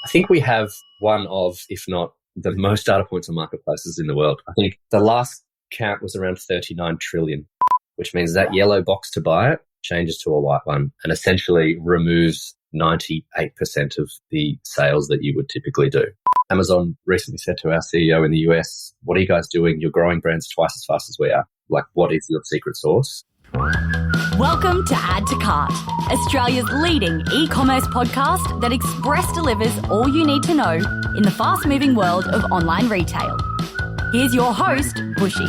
I think we have one of, if not the most data points on marketplaces in the world. I think the last count was around 39 trillion, which means that yellow box to buy it changes to a white one and essentially removes 98% of the sales that you would typically do. Amazon recently said to our CEO in the US, what are you guys doing? You're growing brands twice as fast as we are. Like, what is your secret sauce? Welcome to Add to Cart, Australia's leading e-commerce podcast that express delivers all you need to know in the fast-moving world of online retail. Here's your host, Bushy.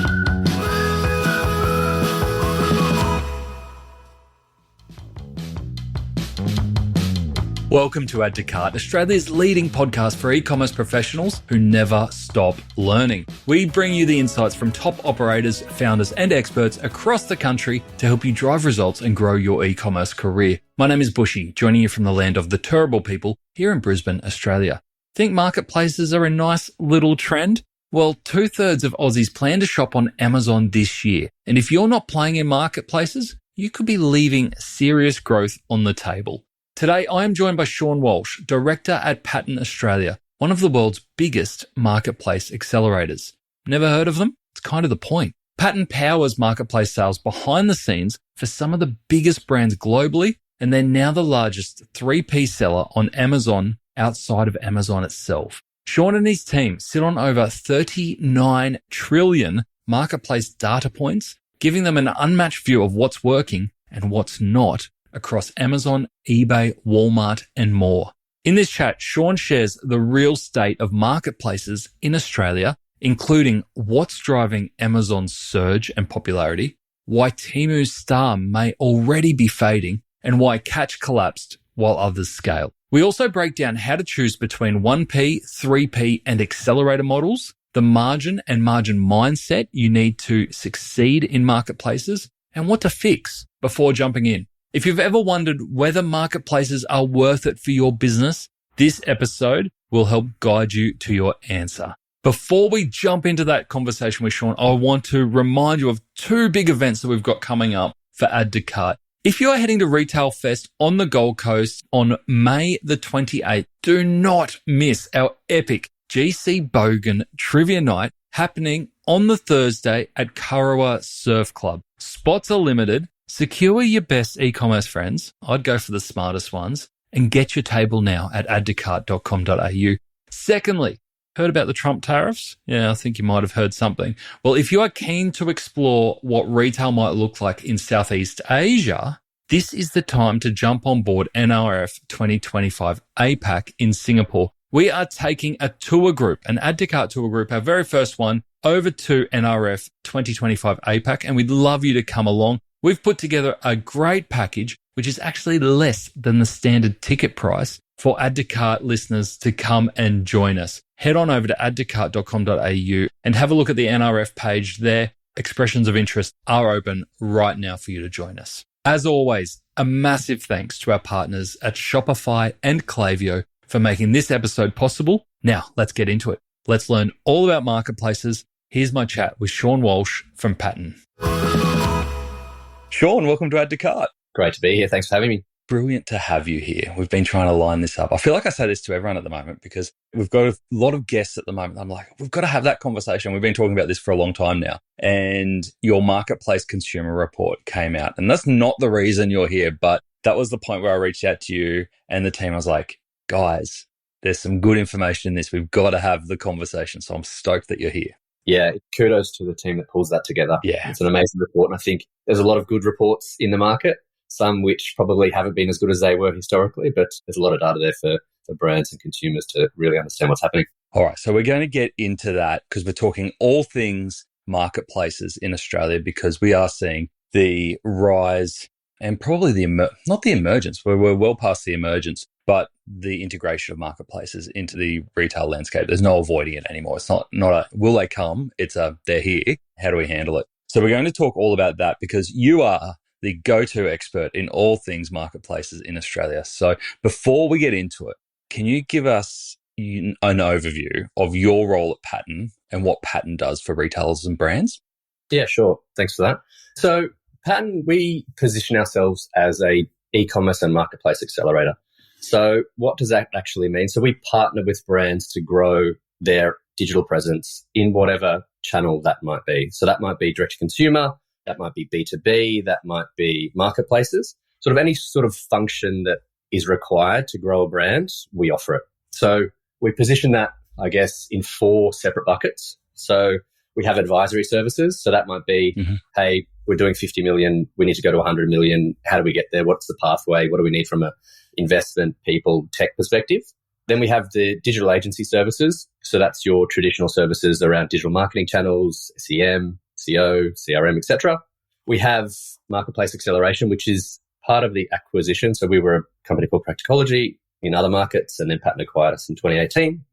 Welcome to Add to Cart, Australia's leading podcast for e-commerce professionals who never stop learning. We bring you the insights from top operators, founders, and experts across the country to help you drive results and grow your e-commerce career. My name is Bushy, joining you from the land of the Turrbal people here in Brisbane, Australia. Think marketplaces are a nice little trend? Well, 2/3 of Aussies plan to shop on Amazon this year. And if you're not playing in marketplaces, you could be leaving serious growth on the table. Today, I am joined by Sean Walsh, Director at Pattern Australia, one of the world's biggest marketplace accelerators. Never heard of them? It's kind of the point. Pattern powers marketplace sales behind the scenes for some of the biggest brands globally, and they're now the largest 3P seller on Amazon outside of Amazon itself. Sean and his team sit on over 39 trillion marketplace data points, giving them an unmatched view of what's working and what's not across Amazon, eBay, Walmart, and more. In this chat, Sean shares the real state of marketplaces in Australia, including what's driving Amazon's surge and popularity, why Temu's star may already be fading, and why Catch collapsed while others scale. We also break down how to choose between 1P, 3P, and accelerator models, the margin and margin mindset you need to succeed in marketplaces, and what to fix before jumping in. If you've ever wondered whether marketplaces are worth it for your business, this episode will help guide you to your answer. Before we jump into that conversation with Sean, I want to remind you of two big events that we've got coming up for Add to Cart. If you are heading to Retail Fest on the Gold Coast on May the 28th, do not miss our epic GC Bogan Trivia Night happening on the Thursday at Kurrawa Surf Club. Spots are limited. Secure your best e-commerce friends. I'd go for the smartest ones and get your table now at addtocart.com.au. Secondly, heard about the Trump tariffs? Yeah, I think you might have heard something. Well, if you are keen to explore what retail might look like in Southeast Asia, this is the time to jump on board NRF 2025 APAC in Singapore. We are taking a tour group, an Add to Cart tour group, our very first one, over to NRF 2025 APAC, and we'd love you to come along. We've put together a great package, which is actually less than the standard ticket price for Add to Cart listeners to come and join us. Head on over to addtocart.com.au and have a look at the NRF page there. Expressions of interest are open right now for you to join us. As always, a massive thanks to our partners at Shopify and Klaviyo for making this episode possible. Now, let's get into it. Let's learn all about marketplaces. Here's my chat with Sean Walsh from Pattern. Sean, welcome to Add to Cart. Great to be here. Thanks for having me. Brilliant to have you here. We've been trying to line this up. I feel like I say this to everyone at the moment because we've got a lot of guests at the moment. I'm like, we've got to have that conversation. We've been talking about this for a long time now. And your marketplace consumer report came out. And that's not the reason you're here, but that was the point where I reached out to you and the team. I was like, guys, there's some good information in this. We've got to have the conversation. So I'm stoked that you're here. Yeah, kudos to the team that pulls that together. Yeah. It's an amazing report. And I think there's a lot of good reports in the market, some which probably haven't been as good as they were historically, but there's a lot of data there for brands and consumers to really understand what's happening. All right. So we're going to get into that because we're talking all things marketplaces in Australia because we are seeing the rise and probably not the emergence, we're well past the emergence, but the integration of marketplaces into the retail landscape. There's no avoiding it anymore. It's not a will they come? It's a they're here. How do we handle it? So we're going to talk all about that because you are the go-to expert in all things marketplaces in Australia. So before we get into it, can you give us an overview of your role at Pattern and what Pattern does for retailers and brands? Yeah, sure. Thanks for that. So Pattern, we position ourselves as a e-commerce and marketplace accelerator. So what does that actually mean? So we partner with brands to grow their digital presence in whatever channel that might be. So that might be direct to consumer, that might be B2B, that might be marketplaces, sort of any sort of function that is required to grow a brand, we offer it. So we position that, I guess, in 4 separate buckets. So we have advisory services. So that might be, hey, we're doing 50 million. We need to go to 100 million. How do we get there? What's the pathway? What do we need from a investment, people, tech perspective? Then we have the digital agency services. So that's your traditional services around digital marketing channels, SEM, CO, CRM, etc. We have marketplace acceleration, which is part of the acquisition. So we were a company called Practicology in other markets, and then Pattern acquired us in 2018.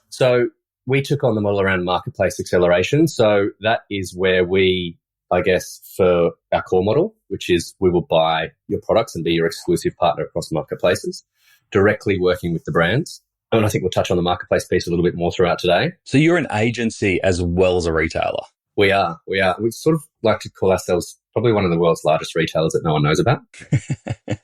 So we took on the model around marketplace acceleration. So that is where we, I guess, for our core model, which is we will buy your products and be your exclusive partner across marketplaces, directly working with the brands. And I think we'll touch on the marketplace piece a little bit more throughout today. So you're an agency as well as a retailer. We are. We sort of like to call ourselves probably one of the world's largest retailers that no one knows about,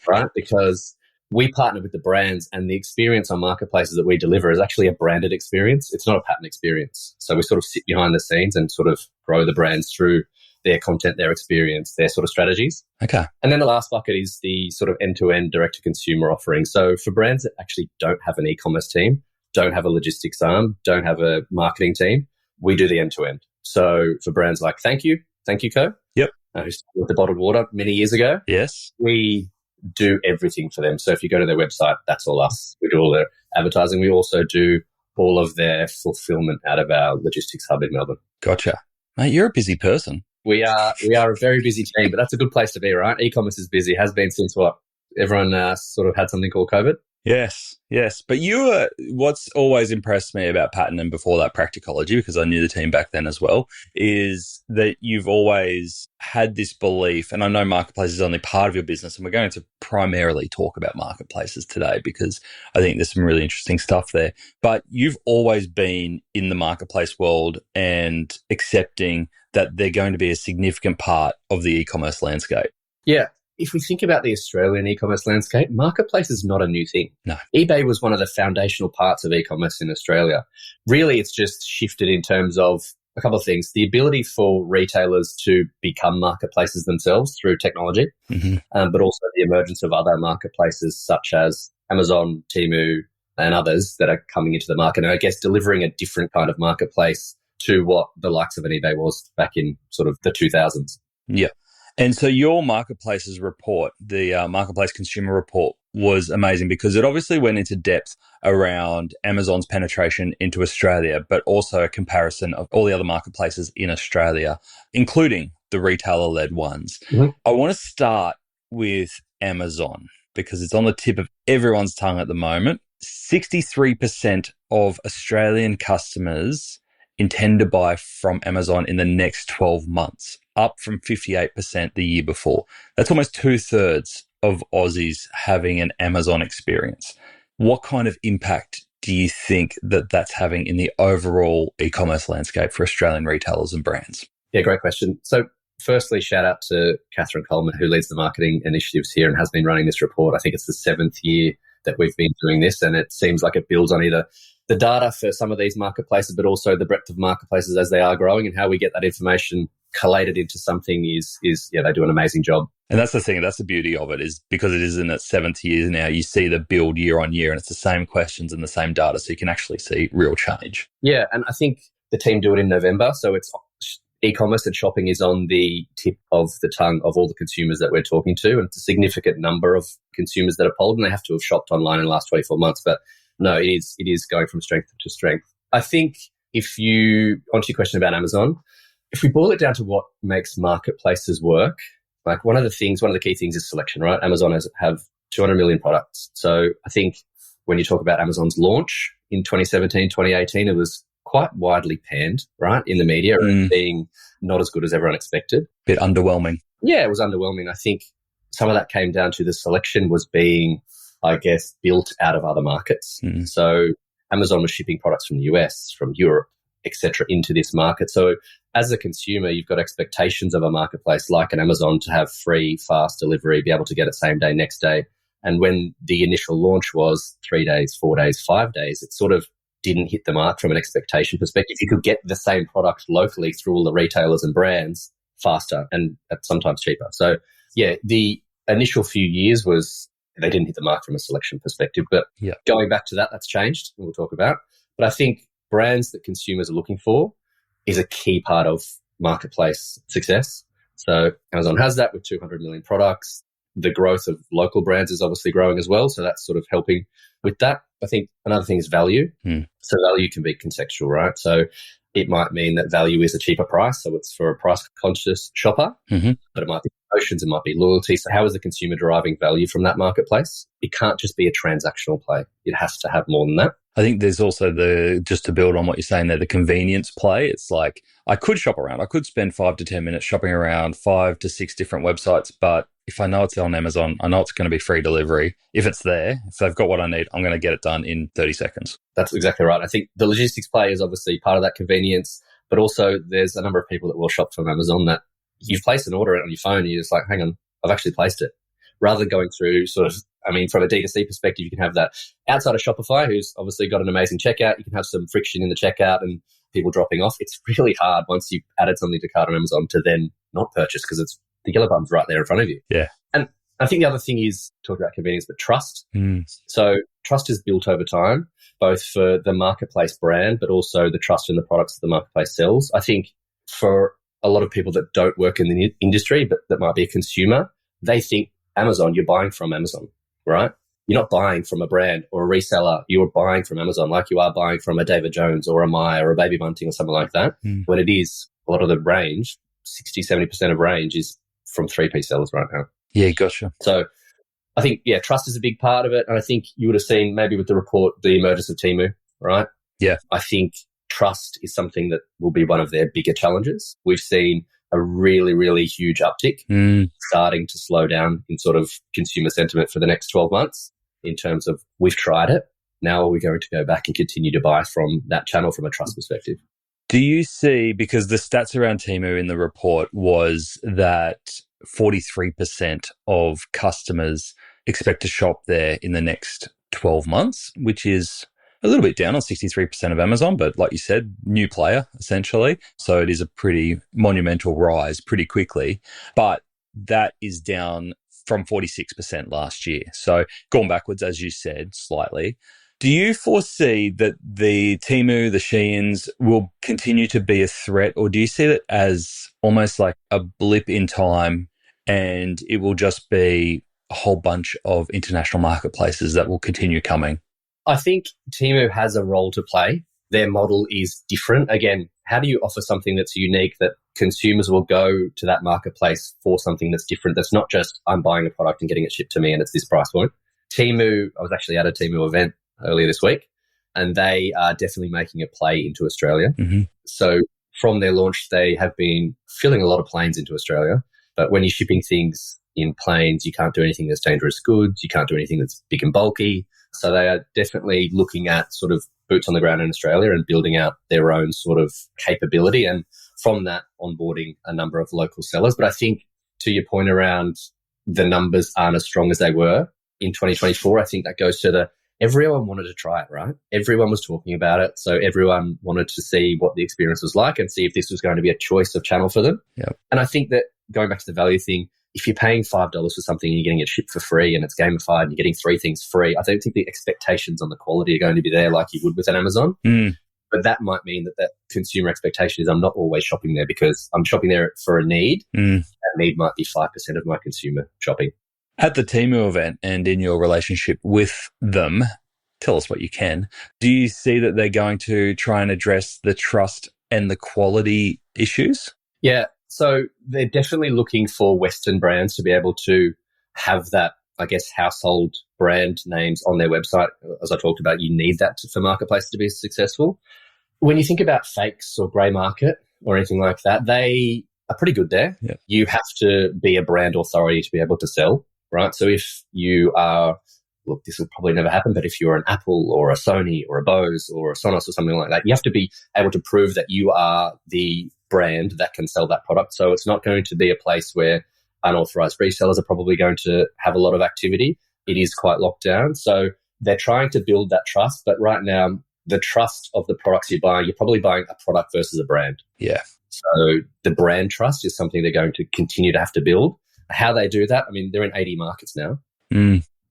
right? Because we partner with the brands, and the experience on marketplaces that we deliver is actually a branded experience. It's not a Pattern experience. So we sort of sit behind the scenes and sort of grow the brands through their content, their experience, their sort of strategies. Okay. And then the last bucket is the sort of end-to-end direct-to-consumer offering. So for brands that actually don't have an e-commerce team, don't have a logistics arm, don't have a marketing team, we do the end-to-end. So for brands like Thank You Co. Yep. Who started with the bottled water many years ago. Yes. We do everything for them. So if you go to their website, that's all us. We do all their advertising. We also do all of their fulfillment out of our logistics hub in Melbourne. Gotcha. Mate, you're a busy person. We are a very busy team, but that's a good place to be, right? E-commerce is busy, has been since what? Everyone sort of had something called COVID. Yes. But what's always impressed me about Pattern, and before that Practicology, because I knew the team back then as well, is that you've always had this belief, and I know marketplace is only part of your business, and we're going to primarily talk about marketplaces today because I think there's some really interesting stuff there, but you've always been in the marketplace world and accepting that they're going to be a significant part of the e-commerce landscape. Yeah. If we think about the Australian e-commerce landscape, marketplace is not a new thing. No. eBay was one of the foundational parts of e-commerce in Australia. Really, it's just shifted in terms of a couple of things. The ability for retailers to become marketplaces themselves through technology, but also the emergence of other marketplaces such as Amazon, Temu, and others that are coming into the market. And I guess delivering a different kind of marketplace to what the likes of an eBay was back in sort of the 2000s. Yeah. And so your marketplaces report, the marketplace consumer report, was amazing because it obviously went into depth around Amazon's penetration into Australia, but also a comparison of all the other marketplaces in Australia, including the retailer-led ones. I want to start with Amazon because it's on the tip of everyone's tongue at the moment. 63% of Australian customers intend to buy from Amazon in the next 12 months, up from 58% the year before. That's almost 2/3 of Aussies having an Amazon experience. What kind of impact do you think that that's having in the overall e-commerce landscape for Australian retailers and brands? Yeah, great question. So firstly, shout out to Catherine Coleman, who leads the marketing initiatives here and has been running this report. I think it's the 7th year that we've been doing this, and it seems like it builds on either the data for some of these marketplaces, but also the breadth of marketplaces as they are growing, and how we get that information collated into something is they do an amazing job. And that's the thing, that's the beauty of it, is because it is in its 7th year now, you see the build year on year, and it's the same questions and the same data, so you can actually see real change. Yeah, and I think the team do it in November, so it's e-commerce and shopping is on the tip of the tongue of all the consumers that we're talking to, and it's a significant number of consumers that are polled, and they have to have shopped online in the last 24 months, but no, it is going from strength to strength. I think onto your question about Amazon, if we boil it down to what makes marketplaces work, like one of the key things is selection, right? Amazon have 200 million products. So I think when you talk about Amazon's launch in 2017, 2018, it was quite widely panned, right, in the media and being not as good as everyone expected. Bit underwhelming. Yeah, it was underwhelming. I think some of that came down to the selection was being, I guess, built out of other markets. So Amazon was shipping products from the US, from Europe, etc., into this market. So as a consumer, you've got expectations of a marketplace like an Amazon to have free, fast delivery, be able to get it same day, next day, And when the initial launch was 3 days, 4 days, 5 days, it sort of didn't hit the mark from an expectation perspective. You could get the same product locally through all the retailers and brands faster and sometimes cheaper. So yeah, the initial few years they didn't hit the mark from a selection perspective. But going back to that, that's changed, and we'll talk about. But I think brands that consumers are looking for is a key part of marketplace success. So Amazon has that with 200 million products. The growth of local brands is obviously growing as well. So that's sort of helping with that. I think another thing is value. So value can be contextual, right? So it might mean that value is a cheaper price. So it's for a price conscious shopper, but it might be promotions, it might be loyalty. So how is the consumer deriving value from that marketplace? It can't just be a transactional play. It has to have more than that. I think there's also just to build on what you're saying there, the convenience play. It's like, I could shop around. I could spend 5 to 10 minutes shopping around 5 to 6 different websites, but if I know it's on Amazon, I know it's going to be free delivery. If it's there, if they've got what I need, I'm going to get it done in 30 seconds. That's exactly right. I think the logistics play is obviously part of that convenience, but also there's a number of people that will shop from Amazon that you've placed an order on your phone and you're just like, hang on, I've actually placed it. Rather than going through from a D2C perspective, you can have that outside of Shopify, who's obviously got an amazing checkout. You can have some friction in the checkout and people dropping off. It's really hard once you've added something to cart on Amazon to then not purchase because it's the yellow button's right there in front of you. Yeah. And I think the other thing is talk about convenience, but trust. So trust is built over time, both for the marketplace brand, but also the trust in the products that the marketplace sells. I think for a lot of people that don't work in the industry, but that might be a consumer, they think Amazon, you're buying from Amazon, right? You're not buying from a brand or a reseller. You're buying from Amazon like you are buying from a David Jones or a Myer or a Baby Bunting or something like that. When it is, a lot of the range, 60, 70% of range is from 3P sellers right now. Yeah, gotcha. So I think, trust is a big part of it. And I think you would have seen maybe with the report, the emergence of Temu, right? Yeah. I think trust is something that will be one of their bigger challenges. We've seen a really, really huge uptick starting to slow down in sort of consumer sentiment for the next 12 months in terms of we've tried it. Now are we going to go back and continue to buy from that channel from a trust perspective? Do you see, because the stats around Temu in the report was that 43% of customers expect to shop there in the next 12 months, which is a little bit down on 63% of Amazon, but like you said, new player essentially. So it is a pretty monumental rise pretty quickly, but that is down from 46% last year. So gone backwards, as you said, slightly. Do you foresee that the Temu, the Sheins will continue to be a threat, or do you see it as almost like a blip in time and it will just be a whole bunch of international marketplaces that will continue coming? I think Temu has a role to play. Their model is different. Again, how do you offer something that's unique that consumers will go to that marketplace for something that's different? That's not just I'm buying a product and getting it shipped to me and it's this price point. Temu, I was actually at a Temu event earlier this week, and they are definitely making a play into Australia. So from their launch, they have been filling a lot of planes into Australia. But when you're shipping things in planes, you can't do anything that's dangerous goods. You can't do anything that's big and bulky. So they are definitely looking at sort of boots on the ground in Australia and building out their own sort of capability. And from that, onboarding a number of local sellers. But I think to your point around the numbers aren't as strong as they were in 2024, I think that goes to everyone wanted to try it, right? Everyone was talking about it. So everyone wanted to see what the experience was like and see if this was going to be a choice of channel for them. Yep. And I think that going back to the value thing, if you're paying $5 for something and you're getting it shipped for free and it's gamified and you're getting 3 things free, I don't think the expectations on the quality are going to be there like you would with an Amazon. But that might mean that consumer expectation is I'm not always shopping there because I'm shopping there for a need. That need might be 5% of my consumer shopping. At the Temu event and in your relationship with them, tell us what you can. Do you see that they're going to try and address the trust and the quality issues? Yeah. So they're definitely looking for Western brands to be able to have that, I guess, household brand names on their website. As I talked about, you need that for marketplaces to be successful. When you think about fakes or grey market or anything like that, they are pretty good there. Yeah. You have to be a brand authority to be able to sell, right? So if you are, look, this will probably never happen, but if you're an Apple or a Sony or a Bose or a Sonos or something like that, you have to be able to prove that you are the brand that can sell that product. So it's not going to be a place where unauthorized resellers are probably going to have a lot of activity. it is quite locked down. So they're trying to build that trust. But right now, the trust of the products you're buying, you're probably buying a product versus a brand. Yeah. So the brand trust is something they're going to continue to have to build. How they do that, I mean, they're in 80 markets now.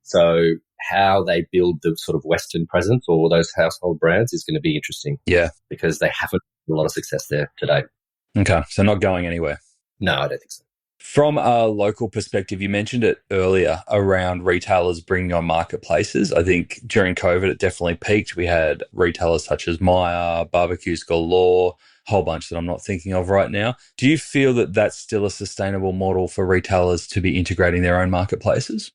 So how they build the sort of Western presence or those household brands is going to be interesting. Yeah. Because they haven't had a lot of success there to date. Okay. So not going anywhere. No, I don't think so. From a local perspective, you mentioned it earlier around retailers bringing on marketplaces. I think during COVID, it definitely peaked. We had retailers such as Maya, Barbecues Galore, a whole bunch that I'm not thinking of right now. Do you feel that that's still a sustainable model for retailers to be integrating their own marketplaces?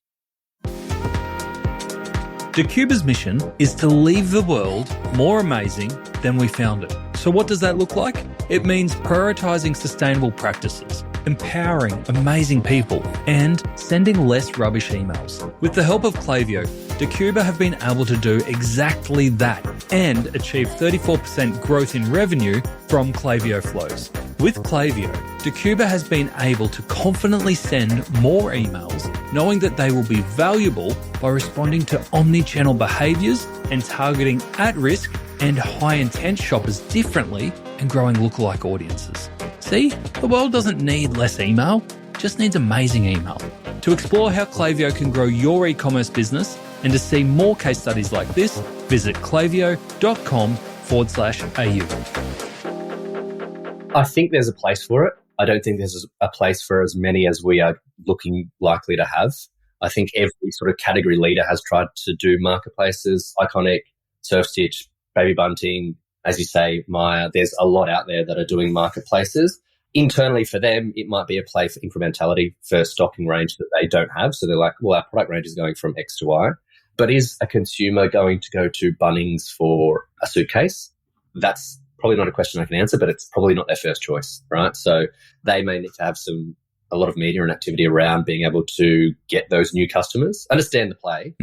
Dacuba's mission is to leave the world more amazing than we found it. So what does that look like? It means prioritizing sustainable practices, empowering amazing people, and sending less rubbish emails. With the help of Klaviyo, Dacuba have been able to do exactly that and achieve 34% growth in revenue from Klaviyo flows. With Klaviyo, Dacuba has been able to confidently send more emails, knowing that they will be valuable by responding to omni-channel behaviours and targeting at-risk and high-intent shoppers differently and growing lookalike audiences. See, the world doesn't need less email, it just needs amazing email. To explore how Klaviyo can grow your e-commerce business and to see more case studies like this, visit klaviyo.com/au. I think there's a place for it. I don't think there's a place for as many as we are looking likely to have. I think every sort of category leader has tried to do marketplaces, Iconic, Surf Stitch, Baby Bunting, as you say, Maya. There's a lot out there that are doing marketplaces. Internally for them, it might be a play for incrementality for stocking range that they don't have. So they're like, well, our product range is going from X to Y. But is a consumer going to go to Bunnings for a suitcase? That's probably not a question I can answer, but it's probably not their first choice, right? So they may need to have a lot of media and activity around being able to get those new customers, understand the play,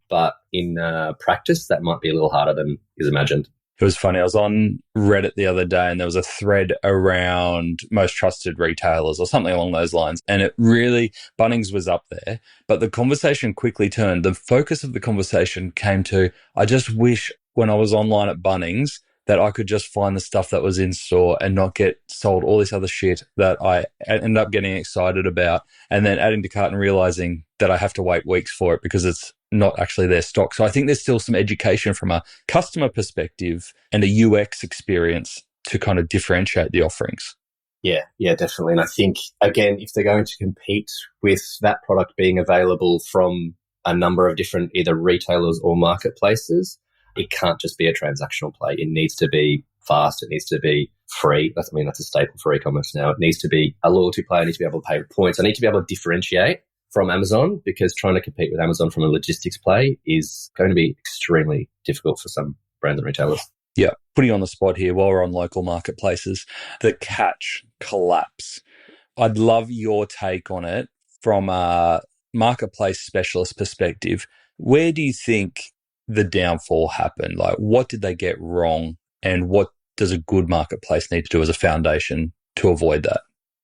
but in practice, that might be a little harder than is imagined. It was funny. I was on Reddit the other day and there was a thread around most trusted retailers or something along those lines. And it really, Bunnings was up there, but the conversation quickly turned. The focus of the conversation came to, I just wish when I was online at Bunnings that I could just find the stuff that was in store and not get sold all this other shit that I end up getting excited about and then adding to cart and realizing that I have to wait weeks for it because it's not actually their stock. So I think there's still some education from a customer perspective and a UX experience to kind of differentiate the offerings. Yeah, definitely. And I think, again, if they're going to compete with that product being available from a number of different either retailers or marketplaces, it can't just be a transactional play. It needs to be fast. It needs to be free. That's a staple for e-commerce now. It needs to be a loyalty play. I need to be able to pay points. I need to be able to differentiate from Amazon because trying to compete with Amazon from a logistics play is going to be extremely difficult for some brands and retailers. Yeah. Putting you on the spot here while we're on local marketplaces, the Catch collapse. I'd love your take on it from a marketplace specialist perspective. Where do you think the downfall happened? Like, what did they get wrong and what does a good marketplace need to do as a foundation to avoid that?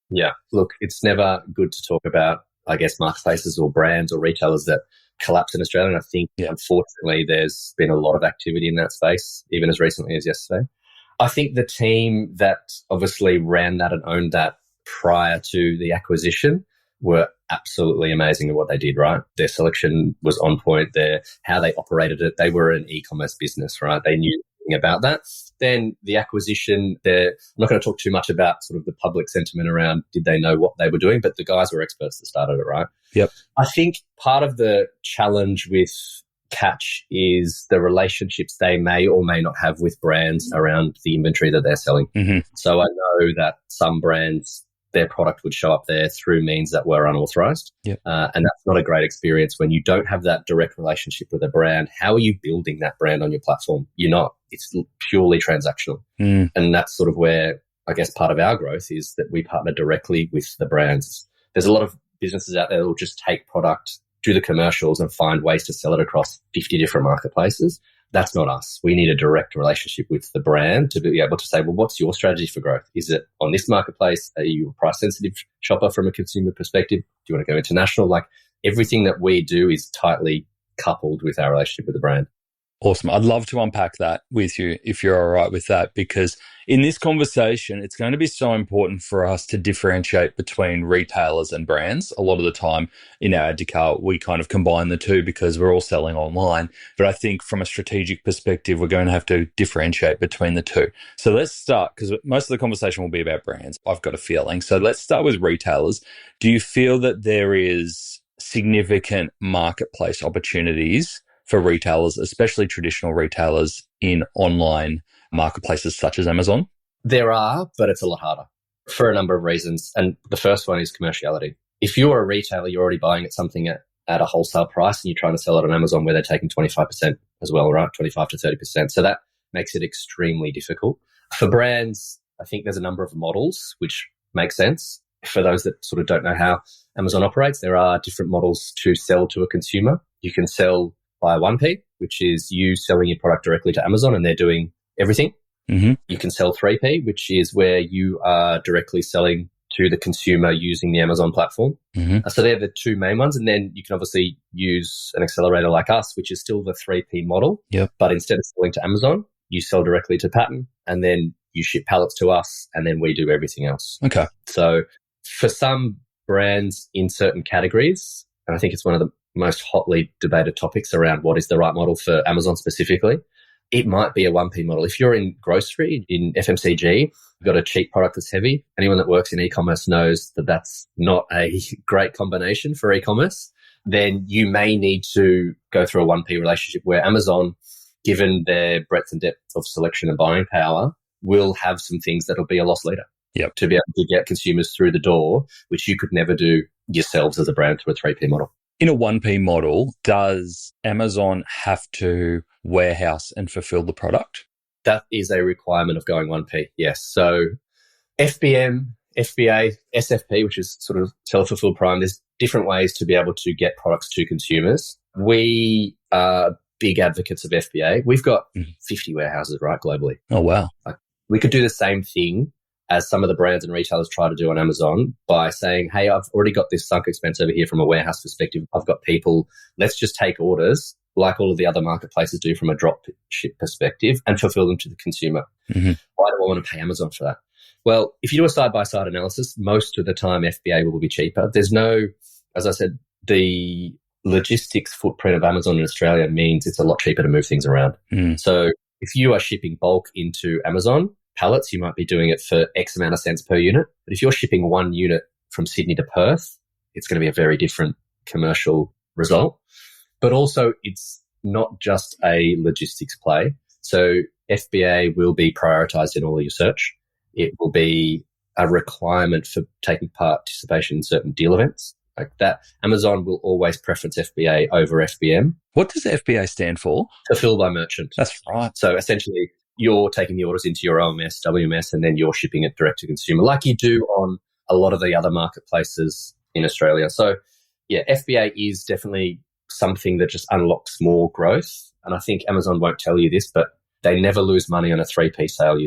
Yeah, look, it's never good to talk about, I guess, marketplaces or brands or retailers that collapse in Australia. And I think, unfortunately, there's been a lot of activity in that space, even as recently as yesterday. I think the team that obviously ran that and owned that prior to the acquisition were absolutely amazing at what they did, right? Their selection was on point. How they operated it, they were an e-commerce business, right? They knew about that. Then the acquisition, I'm not going to talk too much about sort of the public sentiment around did they know what they were doing, but the guys were experts that started it, right? Yep. I think part of the challenge with Catch is the relationships they may or may not have with brands around the inventory that they're selling. Mm-hmm. So I know that some brands, their product would show up there through means that were unauthorized. Yep. And that's not a great experience when you don't have that direct relationship with a brand. How are you building that brand on your platform? You're not. It's purely transactional. And that's sort of where, I guess, part of our growth is that we partner directly with the brands. There's a lot of businesses out there that will just take product, do the commercials and find ways to sell it across 50 different marketplaces. That's not us. We need a direct relationship with the brand to be able to say, well, what's your strategy for growth? Is it on this marketplace? Are you a price-sensitive shopper from a consumer perspective? Do you want to go international? Like, everything that we do is tightly coupled with our relationship with the brand. Awesome. I'd love to unpack that with you if you're all right with that, because in this conversation, it's going to be so important for us to differentiate between retailers and brands. A lot of the time in our Add to Cart, we kind of combine the two because we're all selling online. But I think from a strategic perspective, we're going to have to differentiate between the two. So let's start, because most of the conversation will be about brands, I've got a feeling. So let's start with retailers. Do you feel that there is significant marketplace opportunities for retailers, especially traditional retailers, in online marketplaces such as Amazon? There are, but it's a lot harder for a number of reasons. And the first one is commerciality. If you're a retailer, you're already buying something at a wholesale price and you're trying to sell it on Amazon where they're taking 25% as well, right? 25 to 30%. So that makes it extremely difficult. For brands, I think there's a number of models which make sense. For those that sort of don't know how Amazon operates, there are different models to sell to a consumer. You can sell via 1P, which is you selling your product directly to Amazon and they're doing everything. Mm-hmm. You can sell 3P, which is where you are directly selling to the consumer using the Amazon platform. Mm-hmm. So they're the two main ones. And then you can obviously use an accelerator like us, which is still the 3P model. Yep. But instead of selling to Amazon, you sell directly to Pattern and then you ship pallets to us and then we do everything else. Okay. So for some brands in certain categories, and I think it's one of the most hotly debated topics around what is the right model for Amazon specifically, it might be a 1P model. If you're in grocery, in FMCG, you've got a cheap product that's heavy. Anyone that works in e-commerce knows that that's not a great combination for e-commerce. Then you may need to go through a 1P relationship where Amazon, given their breadth and depth of selection and buying power, will have some things that'll be a loss leader. Yep. To be able to get consumers through the door, which you could never do yourselves as a brand through a 3P model. In a 1P model, does Amazon have to warehouse and fulfill the product? That is a requirement of going 1P, yes. So FBM, FBA, SFP, which is sort of self-fulfilled prime, there's different ways to be able to get products to consumers. We are big advocates of FBA. We've got 50 warehouses, right, globally. Oh, wow. We could do the same thing as some of the brands and retailers try to do on Amazon by saying, hey, I've already got this sunk expense over here from a warehouse perspective. I've got people. Let's just take orders like all of the other marketplaces do from a drop ship perspective and fulfill them to the consumer. Mm-hmm. Why do I want to pay Amazon for that? Well, if you do a side-by-side analysis, most of the time FBA will be cheaper. There's no, as I said, the logistics footprint of Amazon in Australia means it's a lot cheaper to move things around. So if you are shipping bulk into Amazon, pallets, you might be doing it for X amount of cents per unit. But if you're shipping one unit from Sydney to Perth, it's going to be a very different commercial result. But also, it's not just a logistics play. So FBA will be prioritized in all of your search. It will be a requirement for taking participation in certain deal events. Like that, Amazon will always preference FBA over FBM. What does FBA stand for? Fulfilled by merchant. That's right. So essentially, you're taking the orders into your OMS, WMS, and then you're shipping it direct to consumer like you do on a lot of the other marketplaces in Australia. So yeah, FBA is definitely something that just unlocks more growth. And I think Amazon won't tell you this, but they never lose money on a 3P sale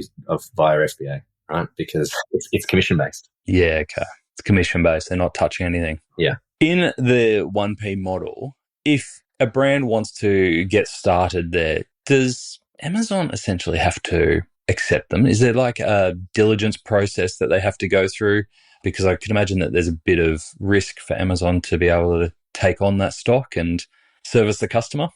via FBA, right? Because it's commission-based. Yeah, okay. It's commission-based. They're not touching anything. Yeah. In the 1P model, if a brand wants to get started there, does Amazon essentially have to accept them? Is there like a diligence process that they have to go through? Because I can imagine that there's a bit of risk for Amazon to be able to take on that stock and service the customer.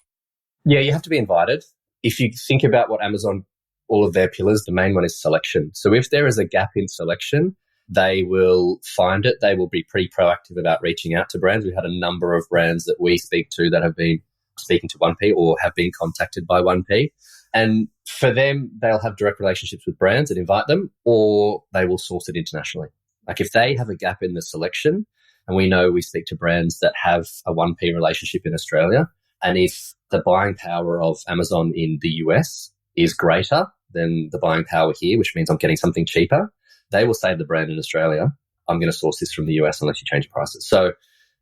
Yeah, you have to be invited. If you think about what Amazon, all of their pillars, the main one is selection. So if there is a gap in selection, they will find it. They will be pretty proactive about reaching out to brands. We've had a number of brands that we speak to that have been speaking to 1P or have been contacted by 1P. And for them, they'll have direct relationships with brands and invite them, or they will source it internationally. Like if they have a gap in the selection, and we know we speak to brands that have a 1P relationship in Australia, and if the buying power of Amazon in the US is greater than the buying power here, which means I'm getting something cheaper, they will say to the brand in Australia, I'm going to source this from the US unless you change prices. So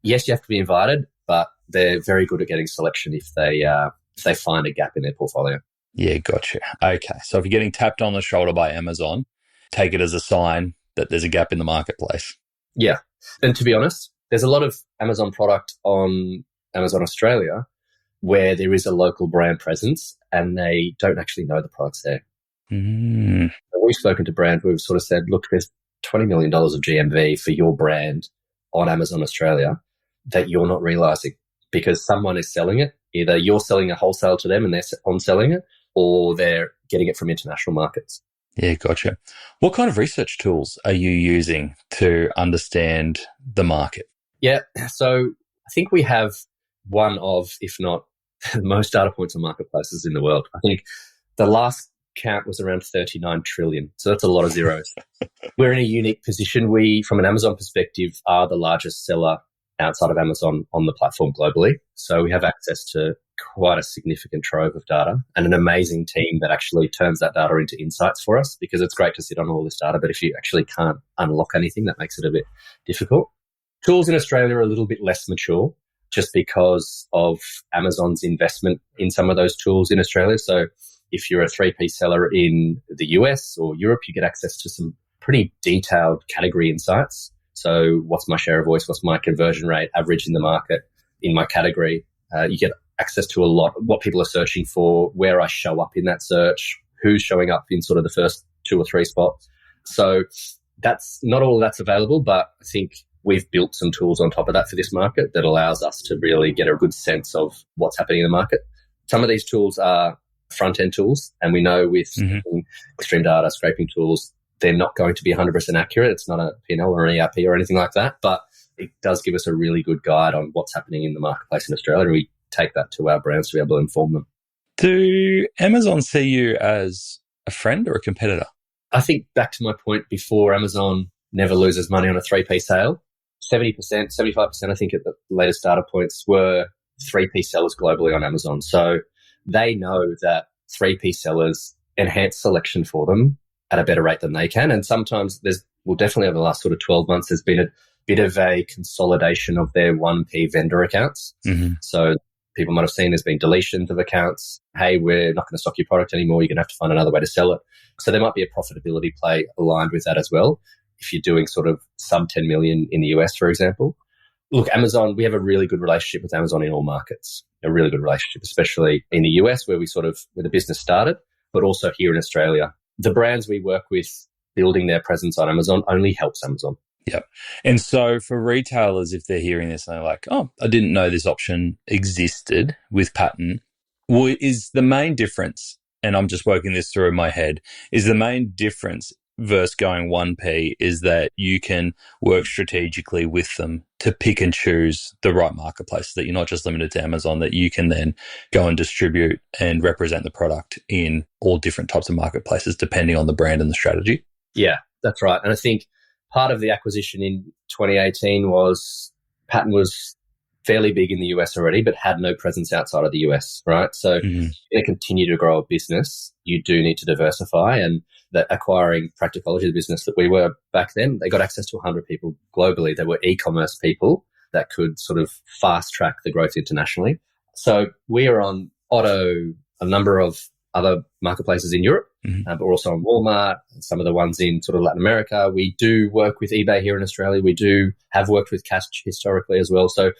yes, you have to be invited, but they're very good at getting selection if they find a gap in their portfolio. Yeah, gotcha. Okay. So if you're getting tapped on the shoulder by Amazon, take it as a sign that there's a gap in the marketplace. Yeah. And to be honest, there's a lot of Amazon product on Amazon Australia where there is a local brand presence and they don't actually know the product's there. We've spoken to brands, we've sort of said, look, there's $20 million of GMV for your brand on Amazon Australia that you're not realizing because someone is selling it. Either you're selling a wholesale to them and they're on selling it, or they're getting it from international markets. Yeah, gotcha. What kind of research tools are you using to understand the market? Yeah, so I think we have one of, if not the most data points on marketplaces in the world. I think the last count was around 39 trillion. So that's a lot of zeros. We're in a unique position. We, from an Amazon perspective, are the largest seller outside of Amazon on the platform globally. So we have access to quite a significant trove of data and an amazing team that actually turns that data into insights for us, because it's great to sit on all this data, but if you actually can't unlock anything, that makes it a bit difficult. Tools in Australia are a little bit less mature just because of Amazon's investment in some of those tools in Australia. So if you're a 3P seller in the US or Europe, you get access to some pretty detailed category insights. So what's my share of voice? What's my conversion rate average in the market in my category? You get access to a lot of what people are searching for, where I show up in that search, who's showing up in sort of the first 2 or 3 spots. So that's not all that's available, but I think we've built some tools on top of that for this market that allows us to really get a good sense of what's happening in the market. Some of these tools are front-end tools, and we know with extreme data scraping tools, they're not going to be 100% accurate. It's not a P&L or an ERP or anything like that, but it does give us a really good guide on what's happening in the marketplace in Australia, and we take that to our brands to be able to inform them. Do Amazon see you as a friend or a competitor? I think back to my point before, Amazon never loses money on a 3P sale. 70%, 75%, I think at the latest data points, were 3P sellers globally on Amazon. So they know that 3P sellers enhance selection for them at a better rate than they can. And sometimes definitely over the last sort of 12 months, there's been a bit of a consolidation of their 1P vendor accounts. So people might have seen there's been deletions of accounts. Hey, we're not going to stock your product anymore. You're going to have to find another way to sell it. So there might be a profitability play aligned with that as well. If you're doing sort of sub 10 million in the US, for example. Look, Amazon, we have a really good relationship with Amazon in all markets, a really good relationship, especially in the US where the business started, but also here in Australia. The brands we work with building their presence on Amazon only helps Amazon. Yep. And so for retailers, if they're hearing this and they're like, oh, I didn't know this option existed with Pattern, is the main difference, and I'm just working this through in my head, is the main difference versus going 1P is that you can work strategically with them to pick and choose the right marketplace, that you're not just limited to Amazon, that you can then go and distribute and represent the product in all different types of marketplaces depending on the brand and the strategy. Yeah, that's right. And I think part of the acquisition in 2018 was Pattern was fairly big in the US already, but had no presence outside of the US, right? So if you're going to continue to grow a business, you do need to diversify. And that acquiring Practicology, the business that we were back then, they got access to 100 people globally. They were e-commerce people that could sort of fast track the growth internationally. So we are on Otto, a number of other marketplaces in Europe, but we're also on Walmart, some of the ones in sort of Latin America. We do work with eBay here in Australia. We do have worked with Cash historically as well. So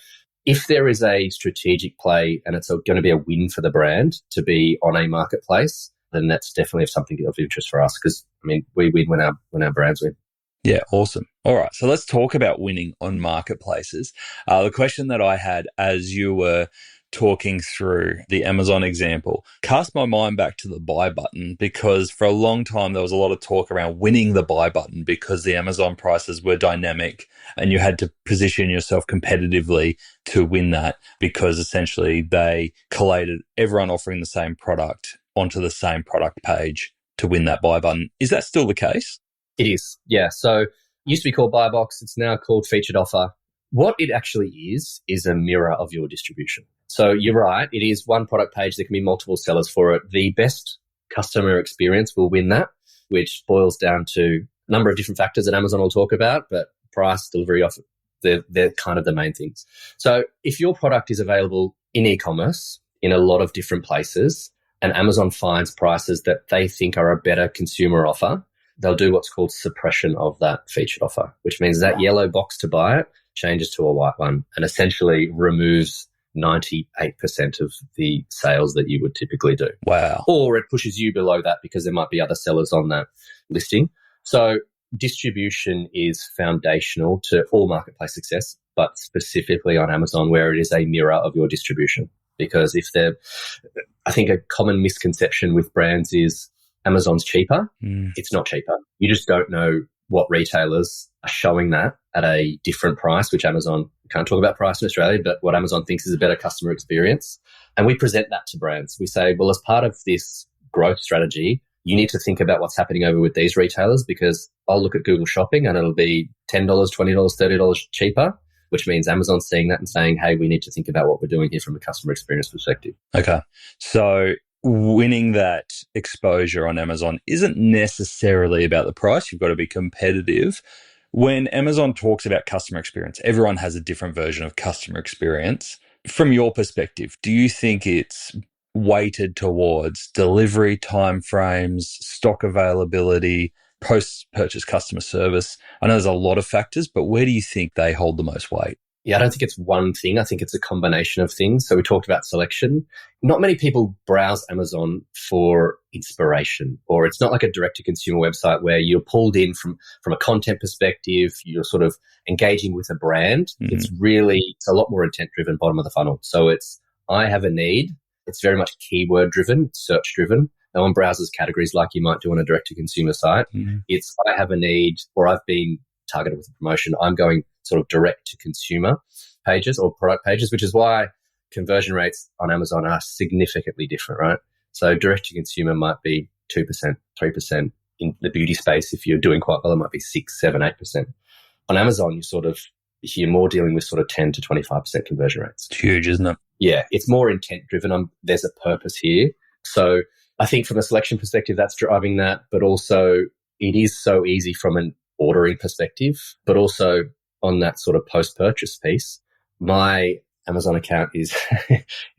if there is a strategic play and it's going to be a win for the brand to be on a marketplace, then that's definitely something of interest for us, because, I mean, we win when our brands win. Yeah, awesome. All right, so let's talk about winning on marketplaces. The question that I had as you were talking through the Amazon example cast my mind back to the buy button, because for a long time there was a lot of talk around winning the buy button because the Amazon prices were dynamic and you had to position yourself competitively to win that, because essentially they collated everyone offering the same product onto the same product page to win that buy button. Is that still the case? It is, yeah. So it used to be called Buy Box. It's now called Featured Offer. What it actually is a mirror of your distribution. So you're right, it is one product page. There can be multiple sellers for it. The best customer experience will win that, which boils down to a number of different factors that Amazon will talk about, but price, delivery, offer, they're kind of the main things. So if your product is available in e-commerce in a lot of different places and Amazon finds prices that they think are a better consumer offer, they'll do what's called suppression of that featured offer, which means that yellow box to buy it changes to a white one and essentially removes 98% of the sales that you would typically do. Wow. Or it pushes you below that because there might be other sellers on that listing. So distribution is foundational to all marketplace success, but specifically on Amazon, where it is a mirror of your distribution. Because I think a common misconception with brands is Amazon's cheaper. It's not cheaper. You just don't know what retailers are showing that at a different price, which Amazon can't talk about price in Australia, but what Amazon thinks is a better customer experience. And we present that to brands. We say, well, as part of this growth strategy, you need to think about what's happening over with these retailers, because I'll look at Google Shopping and it'll be $10, $20, $30 cheaper, which means Amazon's seeing that and saying, hey, we need to think about what we're doing here from a customer experience perspective. Okay. So winning that exposure on Amazon isn't necessarily about the price. You've got to be competitive. When Amazon talks about customer experience, everyone has a different version of customer experience. From your perspective, do you think it's weighted towards delivery timeframes, stock availability, post-purchase customer service? I know there's a lot of factors, but where do you think they hold the most weight? Yeah, I don't think it's one thing. I think it's a combination of things. So we talked about selection. Not many people browse Amazon for inspiration, or it's not like a direct-to-consumer website where you're pulled in from a content perspective, you're sort of engaging with a brand. It's a lot more intent-driven, bottom of the funnel. So I have a need. It's very much keyword-driven, search-driven. No one browses categories like you might do on a direct-to-consumer site. It's I have a need, or I've been targeted with a promotion. I'm going sort of direct-to-consumer pages or product pages, which is why conversion rates on Amazon are significantly different, right? So direct-to-consumer might be 2%, 3%. In the beauty space, if you're doing quite well, it might be 6, 7, 8%. On Amazon, you're more dealing with sort of 10 to 25% conversion rates. It's huge, isn't it? Yeah, it's more intent-driven. There's a purpose here. So I think from a selection perspective, that's driving that, but also it is so easy from an ordering perspective, but also on that sort of post-purchase piece. My Amazon account is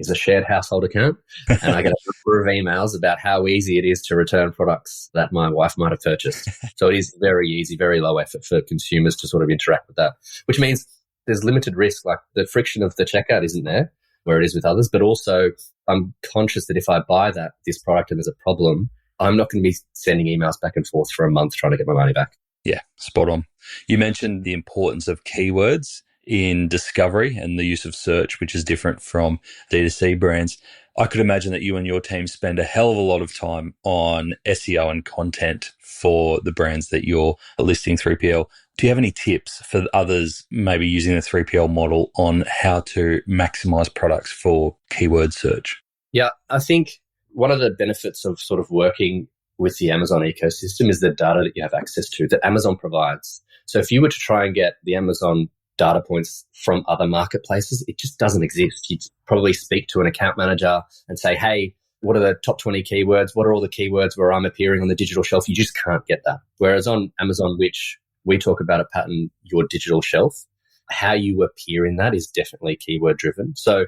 a shared household account, and I get a number of emails about how easy it is to return products that my wife might have purchased. So it is very easy, very low effort for consumers to sort of interact with that, which means there's limited risk. Like the friction of the checkout isn't there where it is with others, but also I'm conscious that if I buy this product and there's a problem, I'm not going to be sending emails back and forth for a month trying to get my money back. Yeah, spot on. You mentioned the importance of keywords in discovery and the use of search, which is different from D2C brands. I could imagine that you and your team spend a hell of a lot of time on SEO and content for the brands that you're listing 3PL. Do you have any tips for others maybe using the 3PL model on how to maximize products for keyword search? Yeah, I think one of the benefits of sort of working with the Amazon ecosystem is the data that you have access to, that Amazon provides. So if you were to try and get the Amazon data points from other marketplaces, it just doesn't exist. You'd probably speak to an account manager and say, hey, what are the top 20 keywords? What are all the keywords where I'm appearing on the digital shelf? You just can't get that. Whereas on Amazon, which we talk about a pattern, your digital shelf, how you appear in that is definitely keyword driven. So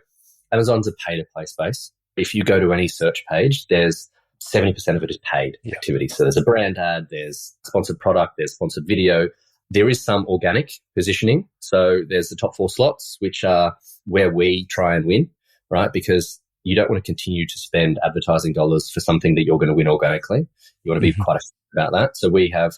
Amazon's a pay-to-play space. If you go to any search page, there's 70% of it is paid activity. So there's a brand ad, there's sponsored product, there's sponsored video. There is some organic positioning. So there's the top 4 slots, which are where we try and win, right? Because you don't want to continue to spend advertising dollars for something that you're going to win organically. You want to be quite about that. So we have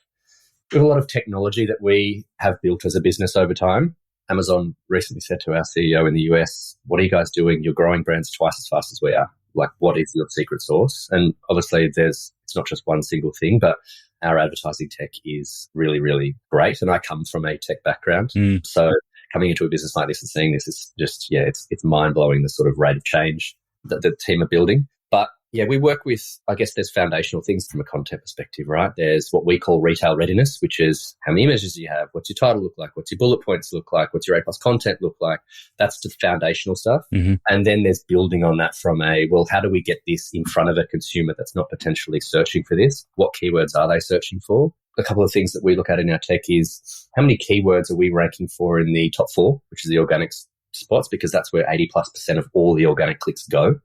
a lot of technology that we have built as a business over time. Amazon recently said to our CEO in the US, what are you guys doing? You're growing brands twice as fast as we are. Like, what is your secret sauce? And obviously it's not just one single thing, but our advertising tech is really, really great. And I come from a tech background. So coming into a business like this and seeing this is just, it's mind-blowing, the sort of rate of change that the team are building. But yeah, we work with, I guess there's foundational things from a content perspective, right? There's what we call retail readiness, which is how many images do you have? What's your title look like? What's your bullet points look like? What's your A+ content look like? That's the foundational stuff. And then there's building on that from how do we get this in front of a consumer that's not potentially searching for this? What keywords are they searching for? A couple of things that we look at in our tech is how many keywords are we ranking for in the top 4, which is the organic spots, because that's where 80+% of all the organic clicks go.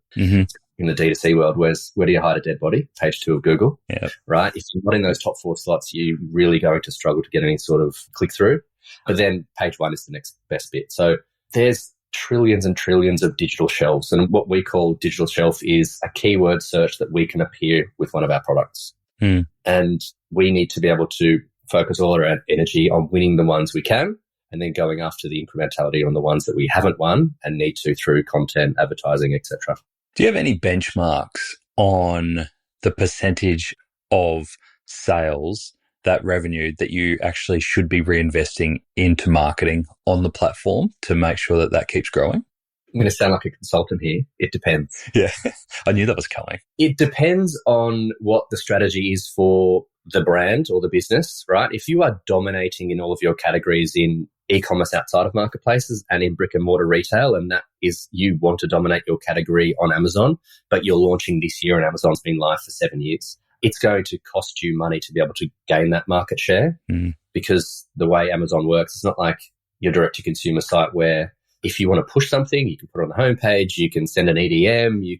In the D2C world, where do you hide a dead body? Page 2 of Google, right? If you're not in those top 4 slots, you're really going to struggle to get any sort of click through. But then page 1 is the next best bit. So there's trillions and trillions of digital shelves. And what we call digital shelf is a keyword search that we can appear with one of our products. And we need to be able to focus all our energy on winning the ones we can and then going after the incrementality on the ones that we haven't won and need to through content, advertising, etc. Do you have any benchmarks on the percentage of sales, that revenue that you actually should be reinvesting into marketing on the platform to make sure that that keeps growing? I'm going to sound like a consultant here. It depends. Yeah, I knew that was coming. It depends on what the strategy is for the brand or the business, right? If you are dominating in all of your categories in e-commerce outside of marketplaces and in brick and mortar retail, and that is you want to dominate your category on Amazon, but you're launching this year and Amazon's been live for 7 years, it's going to cost you money to be able to gain that market share because the way Amazon works, it's not like your direct-to-consumer site where if you want to push something, you can put it on the homepage, you can send an EDM, you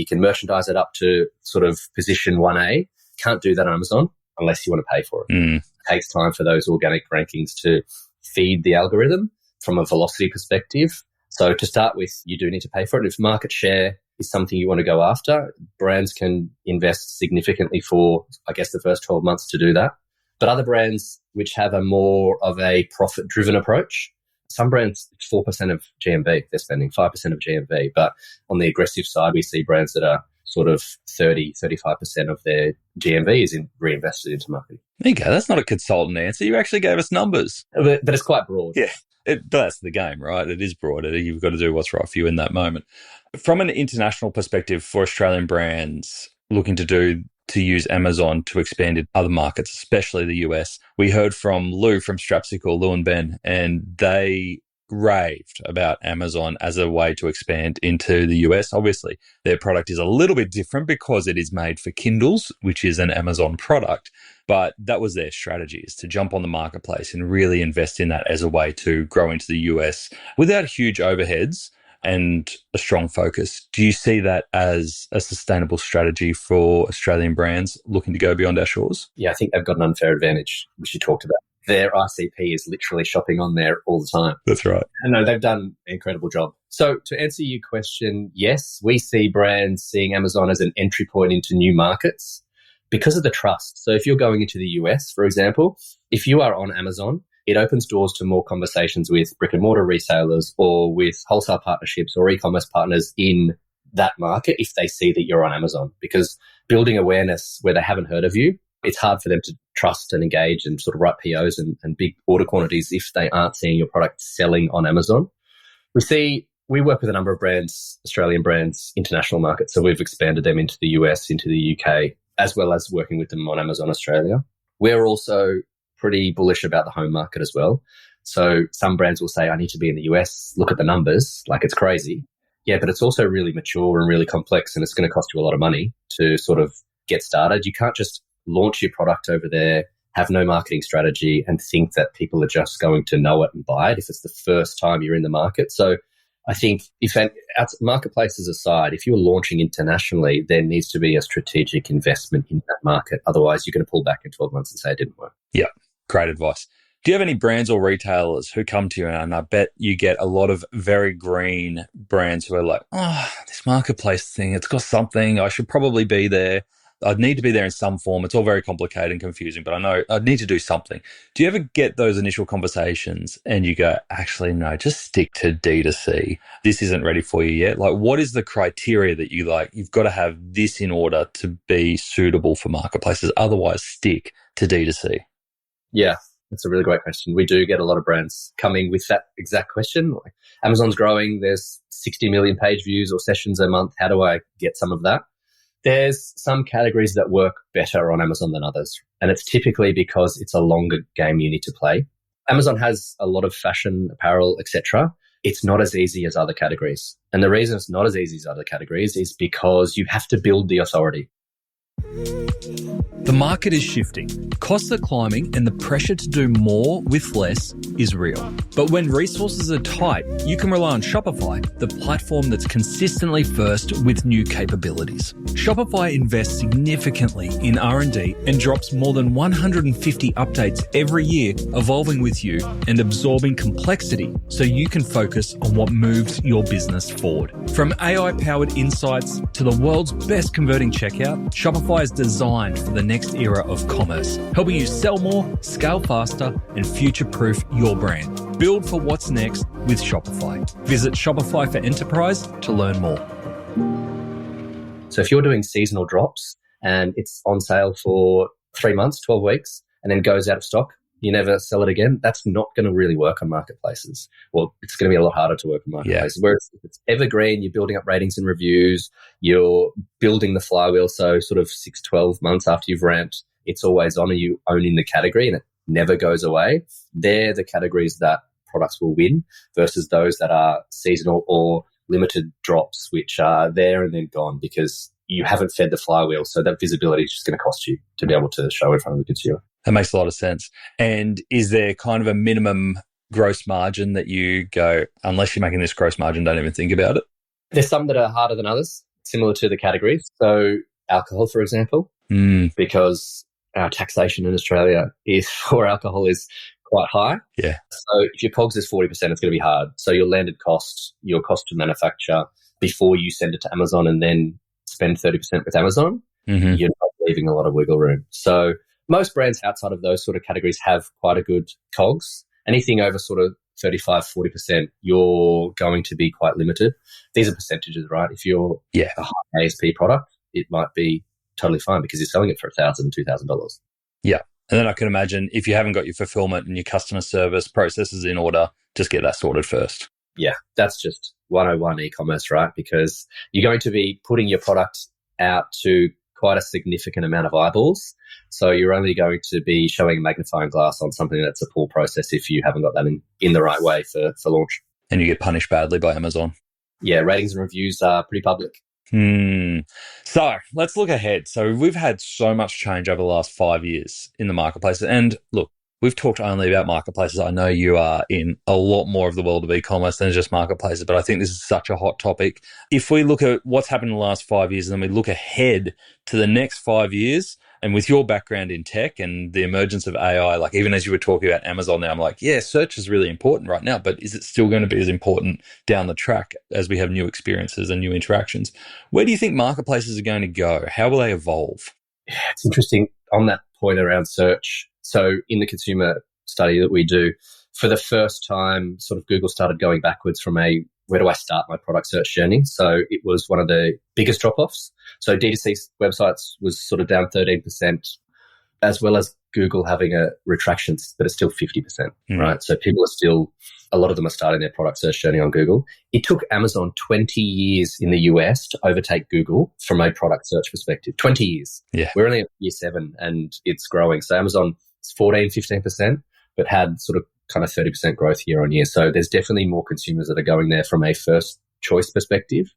can merchandise it up to sort of position 1A. Can't do that on Amazon unless you want to pay for it. It takes time for those organic rankings to feed the algorithm from a velocity perspective. So to start with, you do need to pay for it. If market share is something you want to go after, brands can invest significantly for, I guess, the first 12 months to do that. But other brands which have a more of a profit-driven approach, some brands, 4% of GMV, they're spending 5% of GMV. But on the aggressive side, we see brands that are sort of 30, 35% of their GMV is reinvested into marketing. There you go. That's not a consultant answer. You actually gave us numbers. But it's quite broad. Yeah, that's the game, right? It is broad. You've got to do what's right for you in that moment. From an international perspective, for Australian brands looking to use Amazon to expand in other markets, especially the US. We heard from Lou from Strapsicle, Lou and Ben, and they raved about Amazon as a way to expand into the US. Obviously, their product is a little bit different because it is made for Kindles, which is an Amazon product. But that was their strategy, is to jump on the marketplace and really invest in that as a way to grow into the US without huge overheads and a strong focus. Do you see that as a sustainable strategy for Australian brands looking to go beyond our shores? Yeah, I think they've got an unfair advantage, which you talked about. Their ICP is literally shopping on there all the time. That's right. And no, they've done an incredible job. So to answer your question, yes, we see brands seeing Amazon as an entry point into new markets because of the trust. So if you're going into the US, for example, if you are on Amazon, it opens doors to more conversations with brick and mortar retailers or with wholesale partnerships or e-commerce partners in that market if they see that you're on Amazon. Because building awareness where they haven't heard of you, it's hard for them to trust and engage and sort of write POs and big order quantities if they aren't seeing your product selling on Amazon. We work with a number of brands, Australian brands, international markets. So we've expanded them into the US, into the UK, as well as working with them on Amazon Australia. We're also pretty bullish about the home market as well. So some brands will say, I need to be in the US, look at the numbers, like it's crazy. Yeah, but it's also really mature and really complex and it's going to cost you a lot of money to sort of get started. You can't just launch your product over there, have no marketing strategy and think that people are just going to know it and buy it if it's the first time you're in the market. So I think marketplaces aside, if you're launching internationally, there needs to be a strategic investment in that market. Otherwise, you're going to pull back in 12 months and say it didn't work. Yeah, great advice. Do you have any brands or retailers who come to you, and I bet you get a lot of very green brands who are like, oh, this marketplace thing, it's got something, I should probably be there. I'd need to be there in some form. It's all very complicated and confusing, but I know I'd need to do something. Do you ever get those initial conversations and you go, actually, no, just stick to D2C. This isn't ready for you yet. Like, what is the criteria that you like? You've got to have this in order to be suitable for marketplaces. Otherwise, stick to D2C. Yeah, that's a really great question. We do get a lot of brands coming with that exact question. Like, Amazon's growing. There's 60 million page views or sessions a month. How do I get some of that? There's some categories that work better on Amazon than others, and it's typically because it's a longer game you need to play. Amazon has a lot of fashion, apparel, etc. It's not as easy as other categories. And the reason it's not as easy as other categories is because you have to build the authority. The market is shifting, costs are climbing, and the pressure to do more with less is real. But when resources are tight, you can rely on Shopify, the platform that's consistently first with new capabilities. Shopify invests significantly in R&D and drops more than 150 updates every year, evolving with you and absorbing complexity so you can focus on what moves your business forward. From AI-powered insights to the world's best converting checkout, Shopify is designed for the next era of commerce, helping you sell more, scale faster, and future-proof your brand. Build for what's next with Shopify. Visit Shopify for Enterprise to learn more. So if you're doing seasonal drops and it's on sale for 3 months, 12 weeks, and then goes out of stock, you never sell it again, that's not going to really work on marketplaces. Well, it's going to be a lot harder to work on marketplaces. Yeah. Whereas if it's evergreen, you're building up ratings and reviews, you're building the flywheel. So sort of 6, 12 months after you've ramped, it's always on and you owning the category and it never goes away. They're the categories that products will win versus those that are seasonal or limited drops, which are there and then gone because you haven't fed the flywheel. So that visibility is just going to cost you to be able to show in front of the consumer. That makes a lot of sense. And is there kind of a minimum gross margin that you go, unless you're making this gross margin, don't even think about it? There's some that are harder than others, similar to the categories. So alcohol, for example, because our taxation in Australia for alcohol is quite high. Yeah. So if your COGS is 40%, it's going to be hard. So your landed cost, your cost to manufacture before you send it to Amazon and then spend 30% with Amazon, you're not leaving a lot of wiggle room. So most brands outside of those sort of categories have quite a good COGS. Anything over sort of 35, 40%, you're going to be quite limited. These are percentages, right? If you're a high ASP product, it might be totally fine because you're selling it for $1,000, $2,000. Yeah. And then I can imagine if you haven't got your fulfillment and your customer service processes in order, just get that sorted first. Yeah, that's just 101 e-commerce, right? Because you're going to be putting your product out to quite a significant amount of eyeballs. So you're only going to be showing a magnifying glass on something that's a poor process if you haven't got that in the right way for launch. And you get punished badly by Amazon. Yeah, ratings and reviews are pretty public. So let's look ahead. So we've had so much change over the last 5 years in the marketplaces. And look, we've talked only about marketplaces. I know you are in a lot more of the world of e-commerce than just marketplaces, but I think this is such a hot topic. If we look at what's happened in the last 5 years and then we look ahead to the next 5 years, and with your background in tech and the emergence of AI, like even as you were talking about Amazon now, I'm like, yeah, search is really important right now, but is it still going to be as important down the track as we have new experiences and new interactions? Where do you think marketplaces are going to go? How will they evolve? Yeah, it's interesting on that point around search. So in the consumer study that we do, for the first time, sort of Google started going backwards from where do I start my product search journey? So it was one of the biggest drop-offs. So D2C websites was sort of down 13%, as well as Google having a retraction, but it's still 50%, right? So people are still, a lot of them are starting their product search journey on Google. It took Amazon 20 years in the US to overtake Google from a product search perspective. 20 years. Yeah. We're only at year 7 and it's growing. So Amazon is 14, 15%, but had sort of kind of 30% growth year on year. So there's definitely more consumers that are going there from a first choice perspective.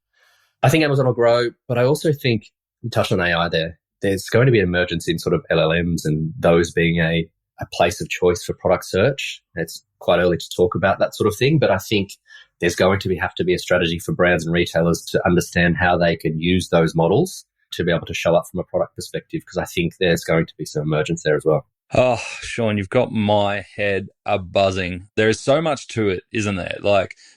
I think Amazon will grow, but I also think, you touched on AI there, there's going to be an emergence in sort of LLMs and those being a place of choice for product search. It's quite early to talk about that sort of thing, but I think there's going to have to be a strategy for brands and retailers to understand how they can use those models to be able to show up from a product perspective, because I think there's going to be some emergence there as well. Oh, Sean, you've got my head a-buzzing. There is so much to it, isn't there?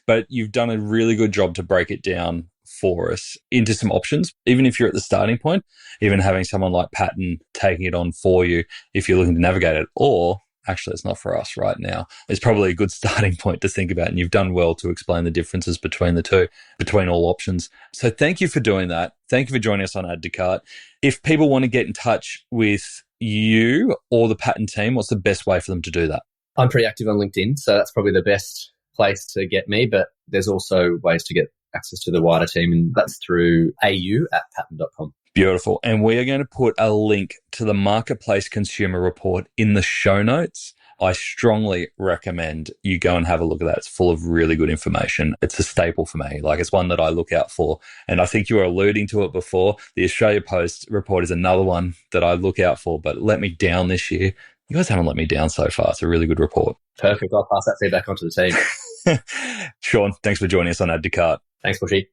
But you've done a really good job to break it down for us into some options, even if you're at the starting point, even having someone like Patton taking it on for you if you're looking to navigate it, or actually it's not for us right now. It's probably a good starting point to think about, and you've done well to explain the differences between the two, between all options. So thank you for doing that. Thank you for joining us on Add to Cart. If people want to get in touch with you or the Patton team, what's the best way for them to do that? I'm pretty active on LinkedIn, so that's probably the best place to get me, but there's also ways to get access to the wider team, and that's through au@patton.com. Beautiful. And we are going to put a link to the Marketplace Consumer Report in the show notes. I strongly recommend you go and have a look at that. It's full of really good information. It's a staple for me. Like, it's one that I look out for. And I think you were alluding to it before. The Australia Post report is another one that I look out for, but let me down this year. You guys haven't let me down so far. It's a really good report. Perfect. I'll pass that feedback on to the team. Sean, thanks for joining us on Add to Cart. Thanks, Bushy.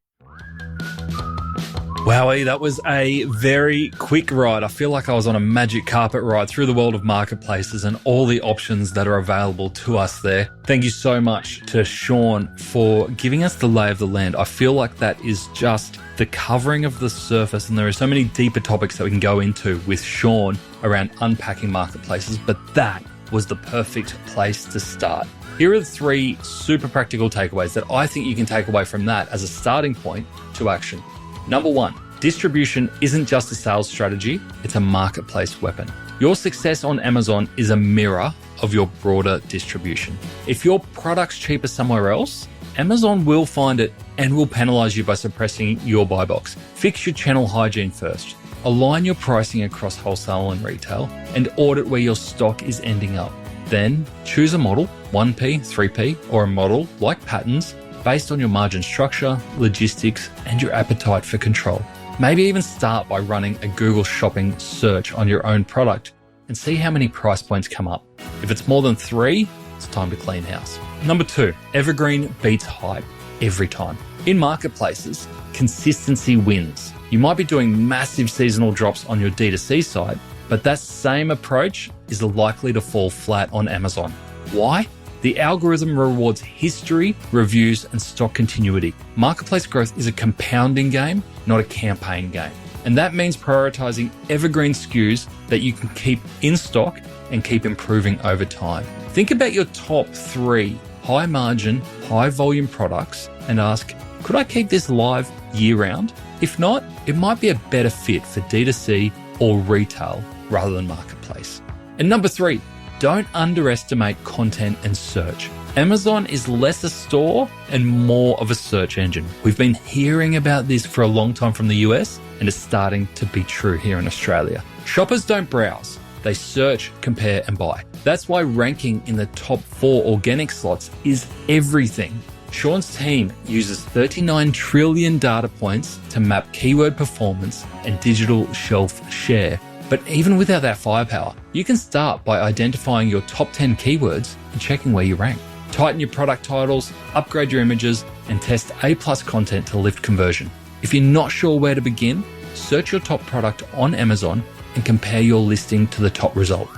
Wowie, that was a very quick ride. I feel like I was on a magic carpet ride through the world of marketplaces and all the options that are available to us there. Thank you so much to Sean for giving us the lay of the land. I feel like that is just the covering of the surface, and there are so many deeper topics that we can go into with Sean around unpacking marketplaces, but that was the perfect place to start. Here are the 3 super practical takeaways that I think you can take away from that as a starting point to action. Number 1, distribution isn't just a sales strategy, it's a marketplace weapon. Your success on Amazon is a mirror of your broader distribution. If your product's cheaper somewhere else, Amazon will find it and will penalize you by suppressing your buy box. Fix your channel hygiene first. Align your pricing across wholesale and retail, and audit where your stock is ending up. Then choose a model, 1P, 3P, or a model like Patterns, based on your margin structure, logistics, and your appetite for control. Maybe even start by running a Google Shopping search on your own product and see how many price points come up. If it's more than 3, it's time to clean house. Number 2, evergreen beats hype every time. In marketplaces, consistency wins. You might be doing massive seasonal drops on your D2C site, but that same approach is likely to fall flat on Amazon. Why? The algorithm rewards history, reviews, and stock continuity. Marketplace growth is a compounding game, not a campaign game. And that means prioritizing evergreen SKUs that you can keep in stock and keep improving over time. Think about your top 3 high margin, high volume products and ask, could I keep this live year round? If not, it might be a better fit for D2C or retail rather than marketplace. And number 3, don't underestimate content and search. Amazon is less a store and more of a search engine. We've been hearing about this for a long time from the US, and it's starting to be true here in Australia. Shoppers don't browse. They search, compare, and buy. That's why ranking in the top 4 organic slots is everything. Sean's team uses 39 trillion data points to map keyword performance and digital shelf share. But even without that firepower, you can start by identifying your top 10 keywords and checking where you rank. Tighten your product titles, upgrade your images, and test A+ content to lift conversion. If you're not sure where to begin, search your top product on Amazon and compare your listing to the top result.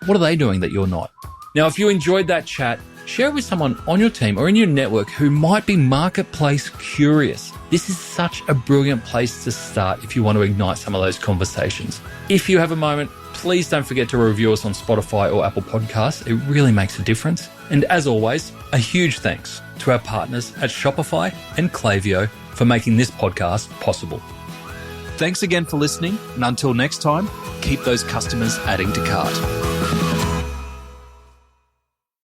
What are they doing that you're not? Now, if you enjoyed that chat, share it with someone on your team or in your network who might be marketplace curious. This is such a brilliant place to start if you want to ignite some of those conversations. If you have a moment, please don't forget to review us on Spotify or Apple Podcasts. It really makes a difference. And as always, a huge thanks to our partners at Shopify and Klaviyo for making this podcast possible. Thanks again for listening, and until next time, keep those customers adding to cart.